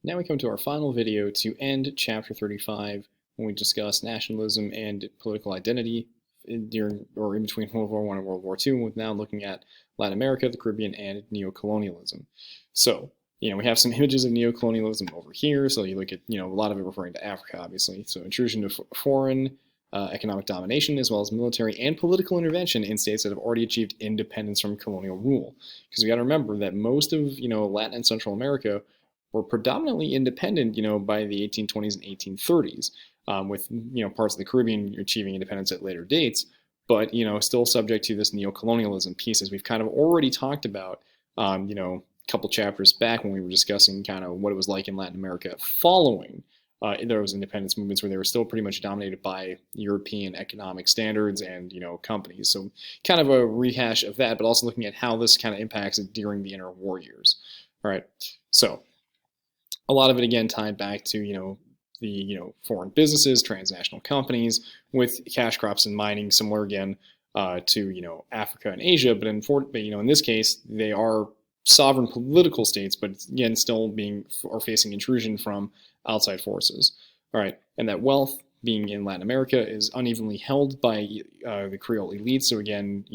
Now we come to our final video to end chapter 35 when we discuss nationalism and political identity during or in between World War I and World War II, with now looking at Latin America, the Caribbean, and neocolonialism. So, we have some images of neocolonialism over here. So you look at, a lot of it referring to Africa, obviously. So intrusion of foreign economic domination, as well as military and political intervention in states that have already achieved independence from colonial rule. Because we got to remember that most of, Latin and Central America were predominantly independent, by the 1820s and 1830s, with, parts of the Caribbean achieving independence at later dates, but, still subject to this neocolonialism piece, as we've kind of already talked about, a couple chapters back when we were discussing kind of what it was like in Latin America following those independence movements, where they were still pretty much dominated by European economic standards and, companies. So kind of a rehash of that, but also looking at how this kind of impacts it during the interwar years. All right, so a lot of it, again, tied back to, the, foreign businesses, transnational companies with cash crops and mining, similar again to, Africa and Asia. But in this case, they are sovereign political states, but again, still facing intrusion from outside forces. All right, and that wealth being in Latin America is unevenly held by the Creole elites. So again,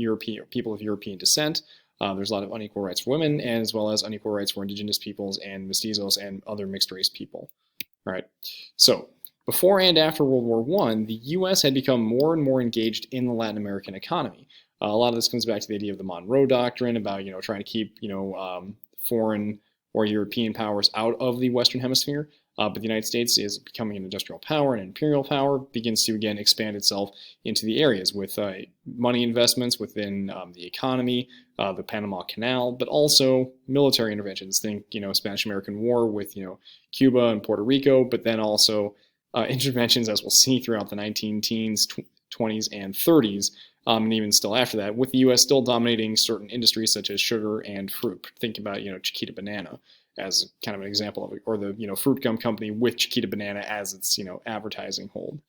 people of European descent. There's a lot of unequal rights for women, and as well as unequal rights for indigenous peoples and mestizos and other mixed race people. All right, so before and after World War I, the U.S. had become more and more engaged in the Latin American economy. A lot of this comes back to the idea of the Monroe Doctrine about, trying to keep, foreign or European powers out of the Western Hemisphere. But the United States is becoming an industrial power, and imperial power begins to, again, expand itself into the areas with money investments within the economy, the Panama Canal, but also military interventions. Think, Spanish-American War with, Cuba and Puerto Rico, but then also interventions, as we'll see, throughout the 19-teens, 20s, and 30s, and even still after that, with the U.S. still dominating certain industries such as sugar and fruit. Think about, Chiquita Banana as kind of an example of it, or the, fruit gum company with Chiquita Banana as its, advertising hold.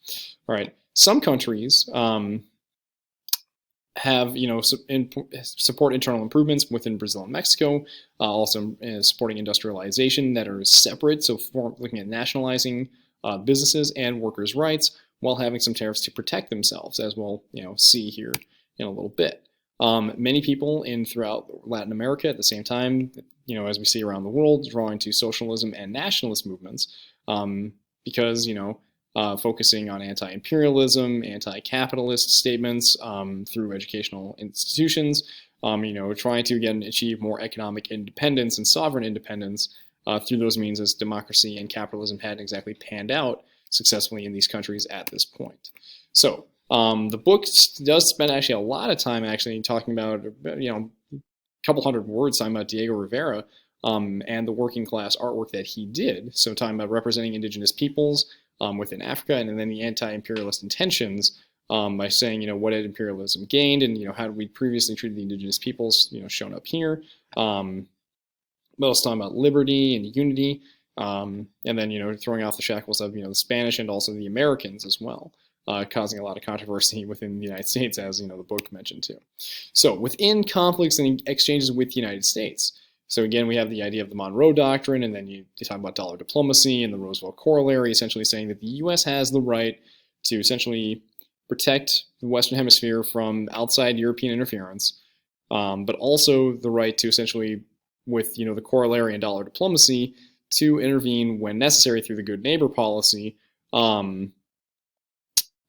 All right. Some countries have, support internal improvements within Brazil and Mexico, also supporting industrialization that are separate. So looking at nationalizing businesses and workers' rights, while having some tariffs to protect themselves, as we'll see here in a little bit. Many people throughout Latin America at the same time, as we see around the world, drawing to socialism and nationalist movements, because focusing on anti-imperialism, anti-capitalist statements through educational institutions, trying to again achieve more economic independence and sovereign independence through those means, as democracy and capitalism hadn't exactly panned out successfully in these countries at this point. So the book does spend actually a lot of time actually talking about, a couple hundred words talking about Diego Rivera and the working class artwork that he did. So talking about representing indigenous peoples within Africa, and then the anti-imperialist intentions by saying, what had imperialism gained, and, how did we previously treated the indigenous peoples, shown up here. But also talking about liberty and unity. And then, throwing off the shackles of, the Spanish and also the Americans as well, causing a lot of controversy within the United States, as, the book mentioned too. So within conflicts and exchanges with the United States. So again, we have the idea of the Monroe Doctrine, and then you talk about dollar diplomacy and the Roosevelt Corollary, essentially saying that the U.S. has the right to essentially protect the Western Hemisphere from outside European interference, but also the right to essentially, with, the corollary and dollar diplomacy, to intervene when necessary through the good neighbor policy, to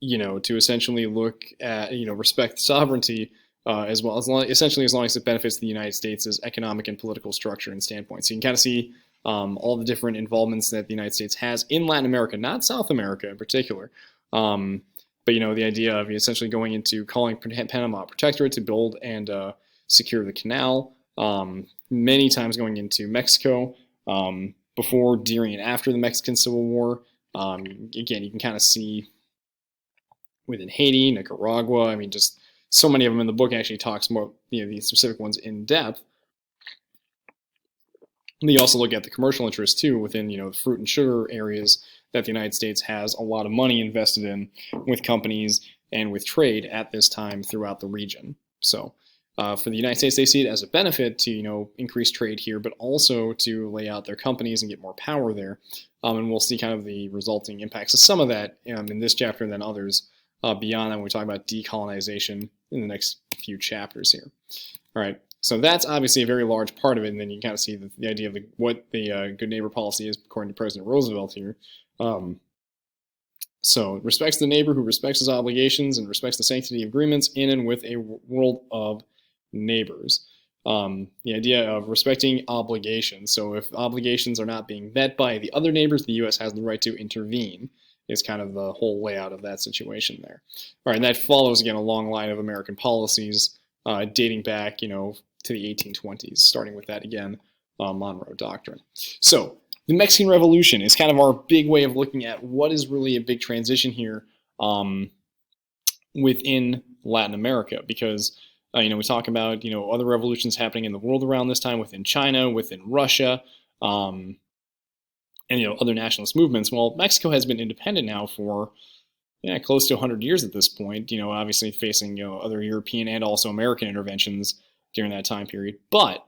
essentially look at, respect sovereignty as well, essentially as long as it benefits the United States' economic and political structure and standpoint. So you can kind of see all the different involvements that the United States has in Latin America, not South America in particular. But, the idea of essentially going into calling Panama Protectorate to build and secure the canal, many times going into Mexico, before, during, and after the Mexican Civil War. Again, you can kind of see within Haiti, Nicaragua, just so many of them in the book. Actually talks more, these specific ones in depth. And you also look at the commercial interests too within, the fruit and sugar areas that the United States has a lot of money invested in with companies and with trade at this time throughout the region. So For the United States, they see it as a benefit to increase trade here, but also to lay out their companies and get more power there. And we'll see kind of the resulting impacts of some of that in this chapter and then others beyond that when we talk about decolonization in the next few chapters here. All right, so that's obviously a very large part of it, and then you kind of see the idea of what the good neighbor policy is according to President Roosevelt here. So it respects the neighbor who respects his obligations and respects the sanctity of agreements in and with a world of neighbors. The idea of respecting obligations. So if obligations are not being met by the other neighbors, the U.S. has the right to intervene, is kind of the whole layout of that situation there. All right, and that follows, again, a long line of American policies dating back, to the 1820s, starting with that, again, Monroe Doctrine. So the Mexican Revolution is kind of our big way of looking at what is really a big transition here within Latin America, because we talk about other revolutions happening in the world around this time, within China, within Russia, and other nationalist movements. Well, Mexico has been independent now for close to 100 years at this point. Obviously facing other European and also American interventions during that time period, but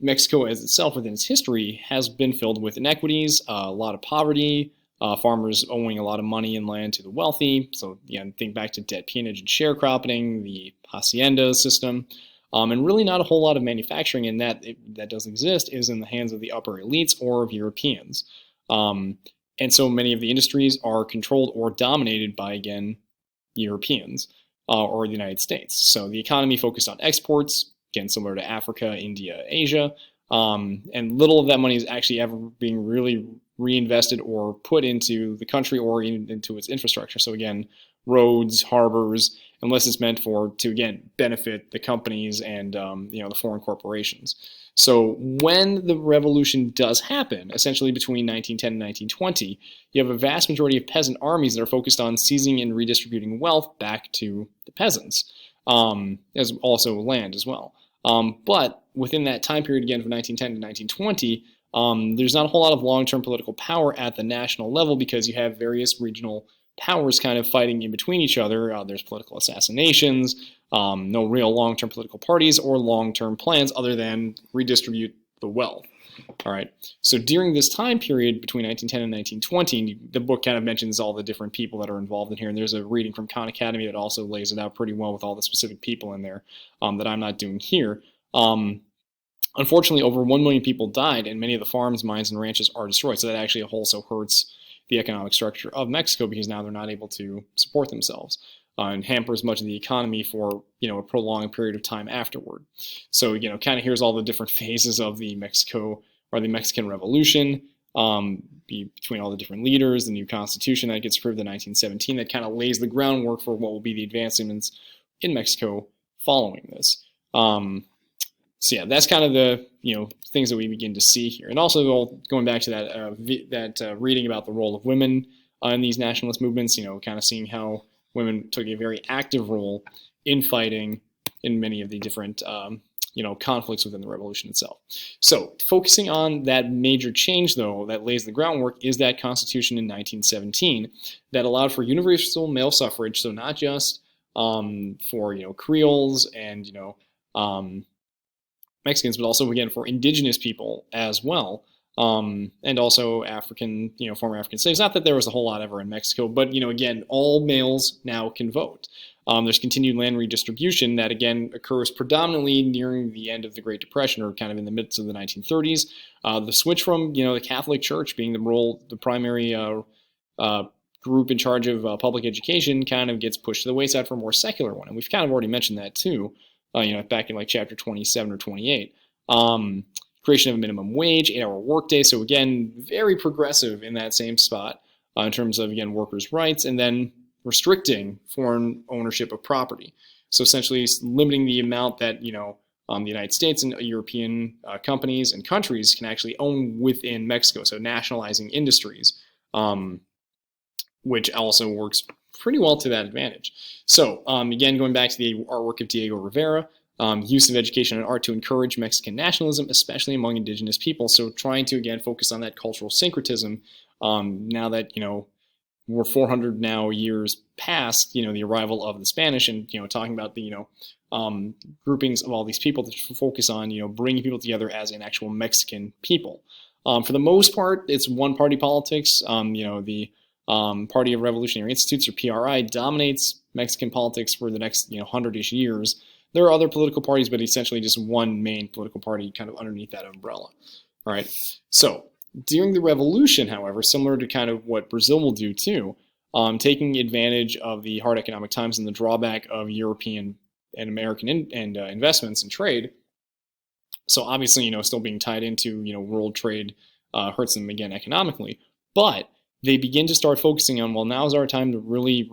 Mexico as itself within its history has been filled with inequities, a lot of poverty, farmers owing a lot of money and land to the wealthy. So think back to debt peonage and sharecropping, the hacienda system, and really not a whole lot of manufacturing, and that does exist is in the hands of the upper elites or of Europeans. And so many of the industries are controlled or dominated by, again, Europeans or the United States. So the economy focused on exports, again, similar to Africa, India, Asia, and little of that money is actually ever being really reinvested or put into the country or into its infrastructure. So again, roads, harbors, unless it's meant to again benefit the companies and the foreign corporations. So when the revolution does happen, essentially between 1910 and 1920, you have a vast majority of peasant armies that are focused on seizing and redistributing wealth back to the peasants, as also land as well. But within that time period, again, from 1910 to 1920, there's not a whole lot of long-term political power at the national level because you have various regional powers kind of fighting in between each other. There's political assassinations, no real long-term political parties or long-term plans other than redistribute the wealth. All right. So during this time period between 1910 and 1920, the book kind of mentions all the different people that are involved in here, and there's a reading from Khan Academy that also lays it out pretty well with all the specific people in there that I'm not doing here. Unfortunately, over 1 million people died, and many of the farms, mines, and ranches are destroyed. So that actually also hurts the economic structure of Mexico because now they're not able to support themselves and hampers much of the economy for a prolonged period of time afterward. So kind of here's all the different phases of the Mexican Revolution between all the different leaders, the new constitution that gets approved in 1917 that kind of lays the groundwork for what will be the advancements in Mexico following this. So yeah, that's kind of the things that we begin to see here, and also going back to that reading about the role of women in these nationalist movements. Kind of seeing how women took a very active role in fighting in many of the different conflicts within the revolution itself. So focusing on that major change, though, that lays the groundwork is that Constitution in 1917 that allowed for universal male suffrage. So not just for Creoles and Mexicans, but also again for indigenous people as well, and also African, former African slaves. Not that there was a whole lot ever in Mexico, but again, all males now can vote. There's continued land redistribution that again occurs predominantly nearing the end of the Great Depression, or kind of in the midst of the 1930s. The switch from the Catholic Church being the primary group in charge of public education kind of gets pushed to the wayside for a more secular one, and we've kind of already mentioned that too. Back in like chapter 27 or 28. Creation of a minimum wage, 8-hour workday. So again, very progressive in that same spot in terms of, again, workers' rights, and then restricting foreign ownership of property. So essentially limiting the amount that, the United States and European companies and countries can actually own within Mexico. So nationalizing industries, which also works pretty well to that advantage. So again, going back to the artwork of Diego Rivera, use of education and art to encourage Mexican nationalism, especially among indigenous people. So trying to, again, focus on that cultural syncretism now that, we're 400 now years past, the arrival of the Spanish, and, talking about the, groupings of all these people to focus on, bringing people together as an actual Mexican people. For the most part, it's one-party politics. The Party of Revolutionary Institutes, or PRI, dominates Mexican politics for the next 100-ish years. There are other political parties, but essentially just one main political party kind of underneath that umbrella. All right. So during the revolution, however, similar to kind of what Brazil will do too, taking advantage of the hard economic times and the drawback of European and American investments and trade. So obviously, still being tied into, world trade hurts them again economically, but they begin to start focusing on, well, now's our time to really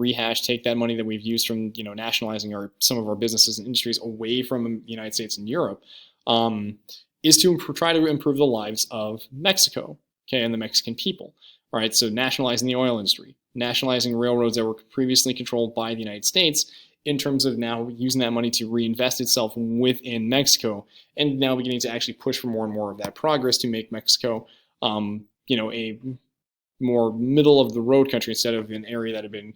take that money that we've used from, nationalizing some of our businesses and industries away from the United States and Europe, is to try to improve the lives of Mexico, okay, and the Mexican people. All right, so nationalizing the oil industry, nationalizing railroads that were previously controlled by the United States, in terms of now using that money to reinvest itself within Mexico, and now beginning to actually push for more and more of that progress to make Mexico, a more middle of the road country instead of an area that had been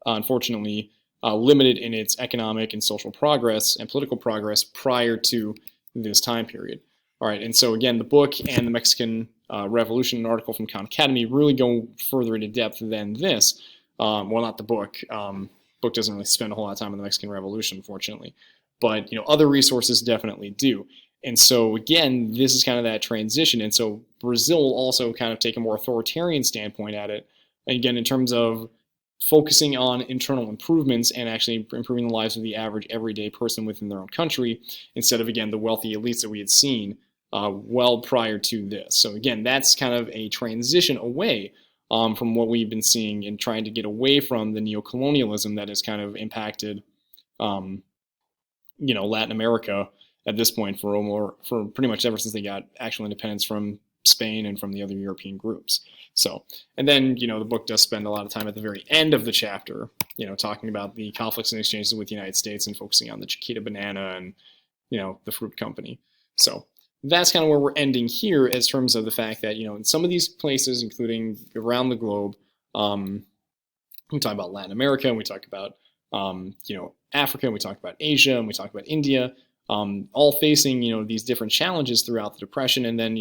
unfortunately limited in its economic and social progress and political progress prior to this time period. All right, and so again, the book and the Mexican Revolution, an article from Khan Academy, really go further into depth than this. Well, not the book. Book doesn't really spend a whole lot of time on the Mexican Revolution, unfortunately, but other resources definitely do. And so again, this is kind of that transition. And so Brazil will also kind of take a more authoritarian standpoint at it. And again, in terms of focusing on internal improvements and actually improving the lives of the average everyday person within their own country, instead of, again, the wealthy elites that we had seen well prior to this. So again, that's kind of a transition away from what we've been seeing and trying to get away from the neocolonialism that has kind of impacted, Latin America at this point for pretty much ever since they got actual independence from Spain and from the other European groups. So, and then, the book does spend a lot of time at the very end of the chapter, talking about the conflicts and exchanges with the United States and focusing on the Chiquita banana and, the fruit company. So that's kind of where we're ending here as terms of the fact that, in some of these places, including around the globe, we talk about Latin America, and we talk about, Africa, and we talk about Asia, and we talk about India, all facing, these different challenges throughout the Depression, and then,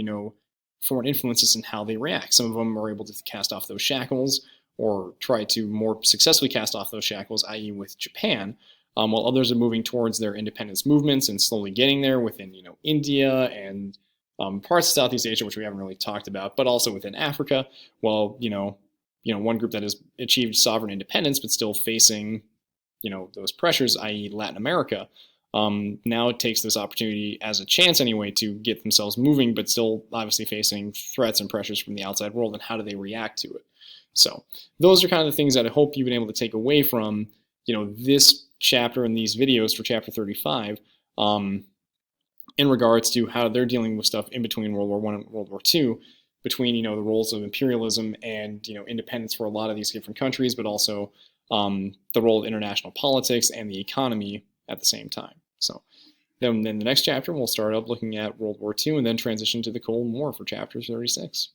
foreign influences and how they react. Some of them are able to cast off those shackles or try to more successfully cast off those shackles, i.e. with Japan, while others are moving towards their independence movements and slowly getting there within, India and parts of Southeast Asia, which we haven't really talked about, but also within Africa, while, one group that has achieved sovereign independence but still facing, those pressures, i.e. Latin America, now it takes this opportunity as a chance anyway to get themselves moving, but still obviously facing threats and pressures from the outside world, and how do they react to it? So those are kind of the things that I hope you've been able to take away from, this chapter and these videos for chapter 35, in regards to how they're dealing with stuff in between World War I and World War II, between, the roles of imperialism and, independence for a lot of these different countries, but also the role of international politics and the economy at the same time. So then the next chapter, we'll start up looking at World War II and then transition to the Cold War for chapter 36.